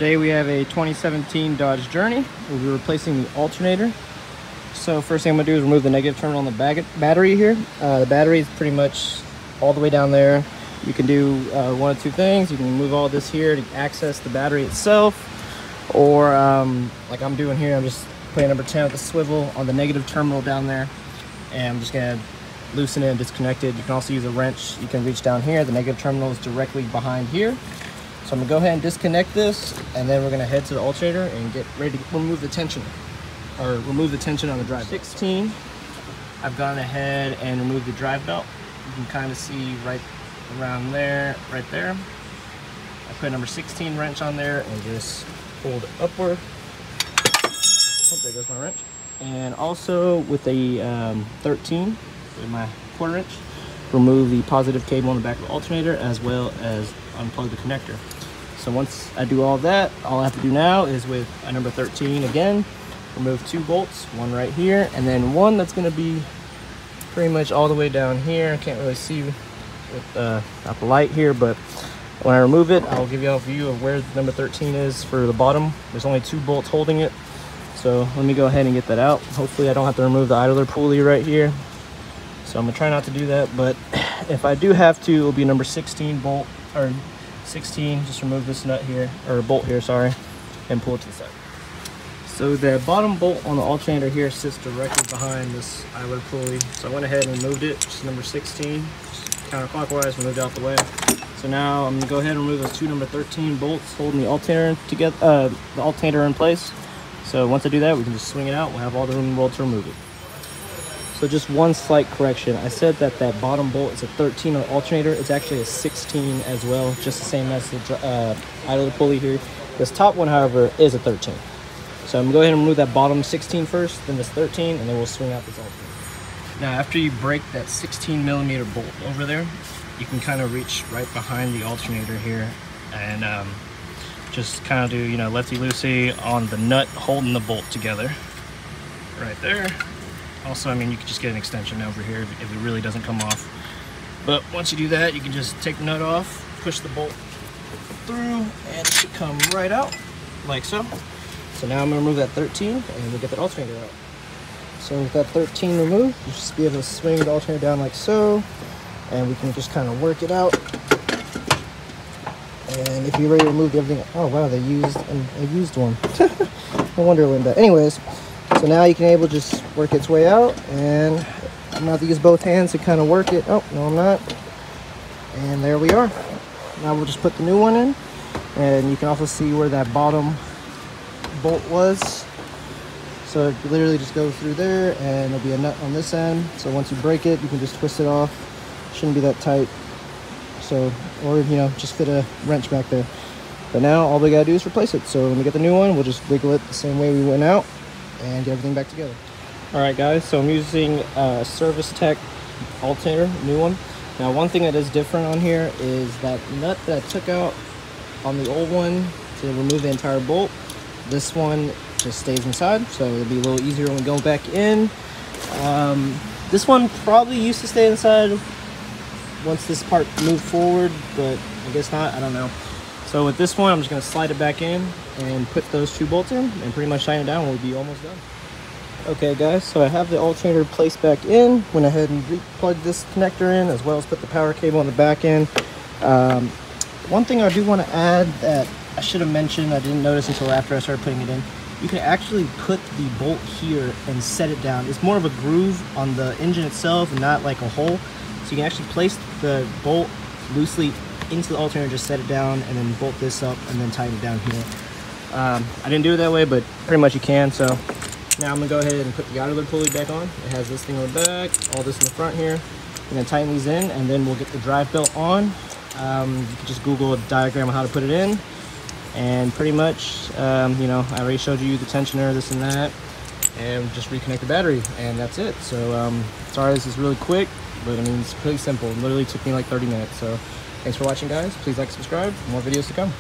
Today we have a 2017 Dodge Journey. We'll be replacing the alternator. So first thing I'm going to do is remove the negative terminal on the battery here. The battery is pretty much all the way down there. You can do one of two things. You can remove all this here to access the battery itself, or like I'm doing here, I'm just putting number 10 with the swivel on the negative terminal down there, and I'm just going to loosen it and disconnect it. You can also use a wrench. You can reach down here. The negative terminal is directly behind here. So I'm gonna go ahead and disconnect this, and then we're gonna head to the alternator and get ready to remove the tension, or remove the tension on the drive. 16, I've gone ahead and removed the drive belt. You can kind of see right around there, right there. I put number 16 wrench on there and just pulled upward. Oh, there goes my wrench. And also with the 13, with my quarter inch, remove the positive cable on the back of the alternator, as well as unplug the connector. So once I do all that, all I have to do now is with a number 13 again, remove 2 bolts, one right here, and then one that's going to be pretty much all the way down here. I can't really see with not the light here, but when I remove it, I'll give you a view of where number 13 is for the bottom. There's only 2 bolts holding it, so let me go ahead and get that out. Hopefully I don't have to remove the idler pulley right here, so I'm gonna try not to do that, but if I do have to, it'll be number 16 bolt, or 16, just remove this nut here, or bolt here, sorry, and pull it to the side. So the bottom bolt on the alternator here sits directly behind this idler pulley. So I went ahead and removed it, just number 16, just counterclockwise, removed it out the way. So now I'm gonna go ahead and remove those 2 number 13 bolts holding the alternator together, the alternator in place. So once I do that, we can just swing it out. We'll have all the room in the world to remove it. So just one slight correction. I said that that bottom bolt is a 13 on the alternator. It's actually a 16 as well, just the same as the idler pulley here. This top one, however, is a 13. So I'm gonna go ahead and remove that bottom 16 first, then this 13, and then we'll swing out this alternator. Now, after you break that 16mm bolt over there, you can kind of reach right behind the alternator here and just kind of do, you know, lefty-loosey on the nut holding the bolt together. Right there. Also, I mean, you could just get an extension over here if it really doesn't come off. But once you do that, you can just take the nut off, push the bolt through, and it should come right out, like so. So now I'm gonna remove that 13, and we'll get that alternator out. So with that 13 removed, you should be able to swing the alternator down like so, and we can just kind of work it out. And if you're ready to remove everything, oh wow, they used one. No wonder it went bad. Anyways, so now you can able to just work its way out, and I'm gonna have to use both hands to kind of work it. Oh, no I'm not. And there we are. Now we'll just put the new one in, and you can also see where that bottom bolt was. So it literally just goes through there, and there'll be a nut on this end. So once you break it, you can just twist it off. Shouldn't be that tight. So, or you know, just fit a wrench back there. But now all we gotta do is replace it. So when we get the new one, we'll just wiggle it the same way we went out and get everything back together. All right guys, so I'm using Service Tech alternator, new one. Now one thing that is different on here is that nut that I took out on the old one to remove the entire bolt, this one just stays inside, so it'll be a little easier when we go back in. This one probably used to stay inside once this part moved forward, but I guess not, I don't know. So with this one, I'm just gonna slide it back in and put those 2 bolts in and pretty much tighten it down, we'll be almost done. Okay guys, so I have the alternator placed back in. Went ahead and plug this connector in, as well as put the power cable on the back end. One thing I do want to add that I should have mentioned, I didn't notice until after I started putting it in. You can actually put the bolt here and set it down. It's more of a groove on the engine itself, and not like a hole. So you can actually place the bolt loosely into the alternator, just set it down, and then bolt this up and then tighten it down here. I didn't do it that way, but pretty much you can. So now I'm gonna go ahead and put the idler pulley back on. It has this thing on the back, all this in the front here. I'm gonna tighten these in, and then we'll get the drive belt on. You can just Google a diagram of how to put it in, and pretty much, you know, I already showed you the tensioner, this and that, and just reconnect the battery, and that's it. So sorry this is really quick, but I mean, it's pretty simple. It literally took me like 30 minutes. So thanks for watching guys. Please like, subscribe, more videos to come.